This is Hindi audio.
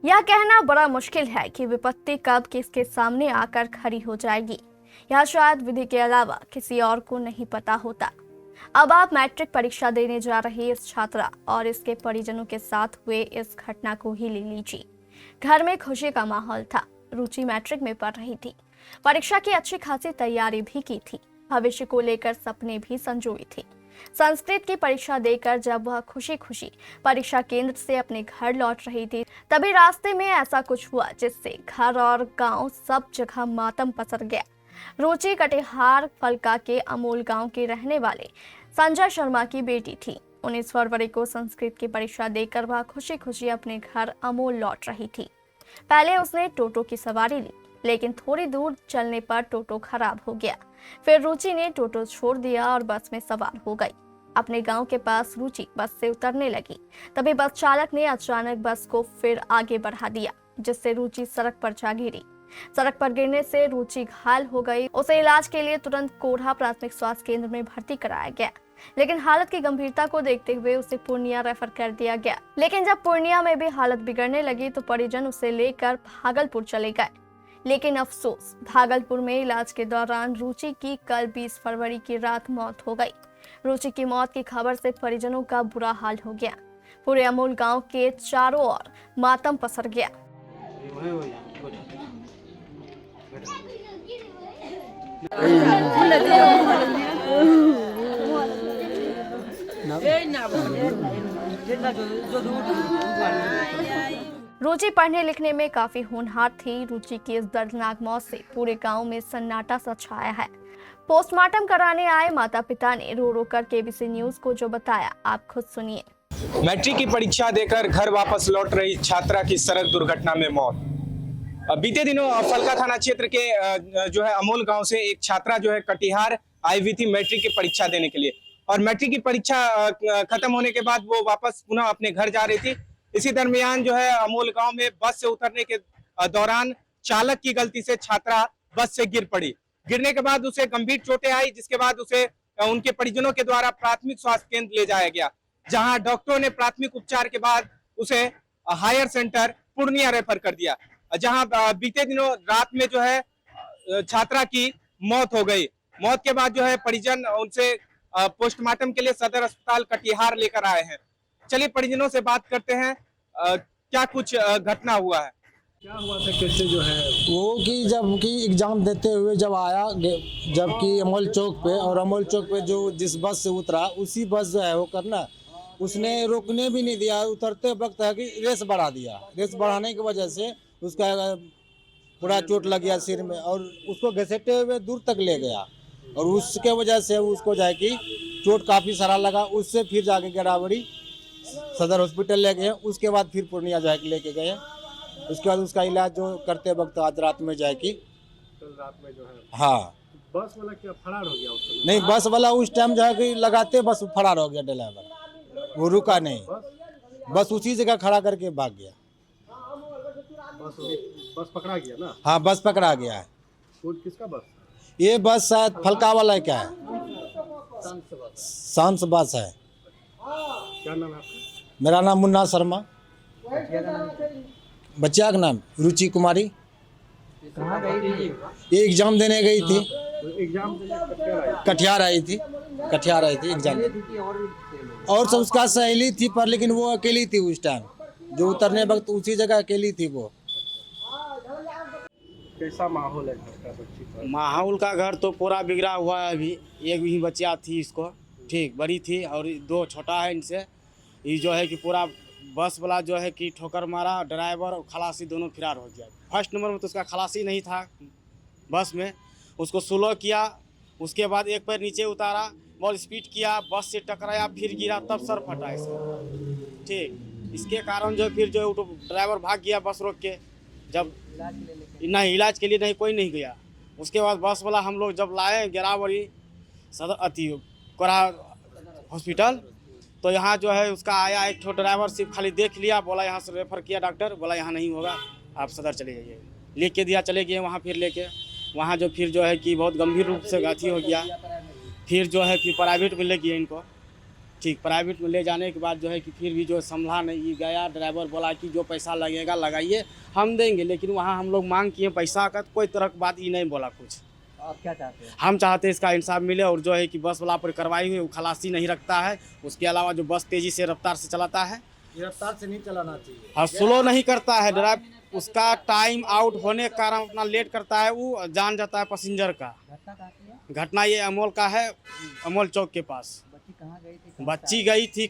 यह कहना बड़ा मुश्किल है कि विपत्ति कब किसके सामने आकर खड़ी हो जाएगी, यह शायद विधि के अलावा किसी और को नहीं पता होता। अब आप मैट्रिक परीक्षा देने जा रही इस छात्रा और इसके परिजनों के साथ हुए इस घटना को ही ले लीजिए। घर में खुशी का माहौल था। रुचि मैट्रिक में पढ़ रही थी। परीक्षा की अच्छी खासी तैयारी भी की थी। भविष्य को लेकर सपने भी संजोई थी। संस्कृत की परीक्षा देकर जब वह खुशी खुशी परीक्षा केंद्र से अपने घर लौट रही थी, तभी रास्ते में ऐसा कुछ हुआ जिससे घर और गांव सब जगह मातम पसर गया। रुचि कटिहार फलका के अमोल गांव के रहने वाले संजय शर्मा की बेटी थी। 19 फरवरी को संस्कृत की परीक्षा देकर वह खुशी खुशी अपने घर अमोल लौट रही थी। पहले उसने टोटो की सवारी ली, लेकिन थोड़ी दूर चलने पर टोटो खराब हो गया। फिर रुचि ने टोटो छोड़ दिया और बस में सवार हो गई। अपने गांव के पास रुचि बस से उतरने लगी, तभी बस चालक ने अचानक बस को फिर आगे बढ़ा दिया, जिससे रुचि सड़क पर जा गिरी। सड़क पर गिरने से रुचि घायल हो गई। उसे इलाज के लिए तुरंत कोढ़ा प्राथमिक स्वास्थ्य केंद्र में भर्ती कराया गया, लेकिन हालत की गंभीरता को देखते हुए उसे पूर्णिया रेफर कर दिया गया। लेकिन जब पूर्णिया में भी हालत बिगड़ने लगी तो परिजन उसे लेकर भागलपुर चले गए। लेकिन अफसोस, भागलपुर में इलाज के दौरान रुचि की कल 20 फरवरी की रात मौत हो गई। रुचि की मौत की खबर से परिजनों का बुरा हाल हो गया। पूरे अमोल गांव के चारों ओर मातम पसर गया। रुचि पढ़ने लिखने में काफी होनहार थी। रुचि की इस दर्दनाक मौत से पूरे गांव में सन्नाटा सा छाया है। पोस्टमार्टम कराने आए माता पिता ने रो रो कर केबीसी न्यूज को जो बताया, आप खुद सुनिए। मैट्रिक की परीक्षा देकर घर वापस लौट रही छात्रा की सड़क दुर्घटना में मौत। बीते दिनों फलका थाना क्षेत्र के जो है अमोल गांव से एक छात्रा जो है कटिहार आई हुई थी मैट्रिक की परीक्षा देने के लिए, और मैट्रिक की परीक्षा खत्म होने के बाद वो वापस पुनः अपने घर जा रही थी। इसी दरमियान जो है अमोल गांव में बस से उतरने के दौरान चालक की गलती से छात्रा बस से गिर पड़ी। गिरने के बाद उसे गंभीर चोटें आई, जिसके बाद उसे उनके परिजनों के द्वारा प्राथमिक स्वास्थ्य केंद्र ले जाया गया, जहां डॉक्टरों ने प्राथमिक उपचार के बाद उसे हायर सेंटर पूर्णिया रेफर कर दिया, जहां बीते दिनों रात में जो है छात्रा की मौत हो गई। मौत के बाद जो है परिजन उनसे पोस्टमार्टम के लिए सदर अस्पताल कटिहार लेकर आए हैं। चलिए परिजनों से बात करते हैं, क्या कुछ घटना हुआ है, क्या हुआ था, कैसे जो है वो कि जब कि एग्जाम देते हुए जब आया, जबकि अमोल चौक पे, और अमोल चौक पे जो जिस बस से उतरा उसी बस जो है वो करना उसने रोकने भी नहीं दिया। उतरते वक्त है कि रेस बढ़ा दिया। रेस बढ़ाने की वजह से उसका पूरा चोट लग गया सिर में, और उसको घसीटते हुए दूर तक ले गया, और उसके वजह से उसको जाए कि चोट काफ़ी सारा लगा। उससे फिर जाके गरावड़ी सदर हॉस्पिटल ले गए, उसके बाद फिर पूर्णिया जाके लेके गए। उसके बाद उसका इलाज जो करते वक्त आज रात में जाए कि कल रात में जो है, हाँ, बस वाला क्या फरार हो गया उस समय? नहीं, बस वाला उस टाइम जो है कि लगाते बस फरार हो गया। ड्राइवर वो रुका नहीं, बस उसी जगह खड़ा करके भाग गया। बस पकड़ा गया ना? हाँ, बस पकड़ा गया है। किसका बस? ये बस शायद फलका वाला क्या है, सांस बस है। क्या नाम है आपका? मेरा नाम मुन्ना शर्मा। बच्चा का नाम रुचि कुमारी। कहाँ गई थी? ये एग्जाम देने गई थी, एग्जाम कटिहार आई थी एग्जाम देने। और सब उसका सहेली थी, पर लेकिन वो अकेली थी उस टाइम जो उतरने वक्त उसी जगह अकेली थी वो। कैसा माहौल है घर का बच्ची का? माहौल का घर तो पूरा बिगड़ा हुआ है। अभी एक भी बच्चा थी इसको, ठीक बड़ी थी, और 2 छोटा है इनसे। ये जो है कि पूरा बस वाला जो है कि ठोकर मारा, ड्राइवर और खलासी दोनों फरार हो गया। फर्स्ट नंबर में तो उसका खलासी नहीं था बस में, उसको स्लो किया, उसके बाद एक पैर नीचे उतारा, बहुत स्पीड किया, बस से टकराया, फिर गिरा, तब सर फटा इसका, ठीक। इसके कारण जो फिर जो ड्राइवर भाग गया बस रोक के। जब नहीं इलाज के लिए नहीं, कोई नहीं गया। उसके बाद बस वाला हम लोग जब लाए गिरावरी सदर कोरा हॉस्पिटल, तो यहाँ जो है उसका आया एक ठो ड्राइवर सिर्फ खाली देख लिया, बोला यहाँ से रेफर किया डॉक्टर, बोला यहाँ नहीं होगा, आप सदर चले जाइए। लेके दिया, चले गए वहाँ, फिर लेके वहाँ जो फिर जो है कि बहुत गंभीर रूप से अथी हो गया। फिर जो है कि प्राइवेट में ले गए इनको। ठीक, प्राइवेट में ले जाने के बाद जो है कि फिर भी जो संभला नहीं गया। ड्राइवर बोला कि जो पैसा लगेगा लगाइए, हम देंगे। लेकिन वहाँ हम लोग मांग किए पैसा का, कोई तरह की बात ही नहीं बोला कुछ। आप क्या चाहते हैं? हम चाहते हैं इसका इंसाफ मिले और जो है कि बस वाला पर कार्रवाई हुई, वो खलासी नहीं रखता है। उसके अलावा जो बस तेज़ी से रफ्तार से चलाता है, रफ्तार से नहीं चलाना चाहिए। हाँ, स्लो नहीं करता है ड्राइव, उसका टाइम आउट होने के कारण अपना लेट करता है, वो जान जाता है पैसेंजर का। घटना कहाँ की है? घटना ये अमोल का है, अमोल चौक के पास। बच्ची कहाँ गई थी? बच्ची गई थी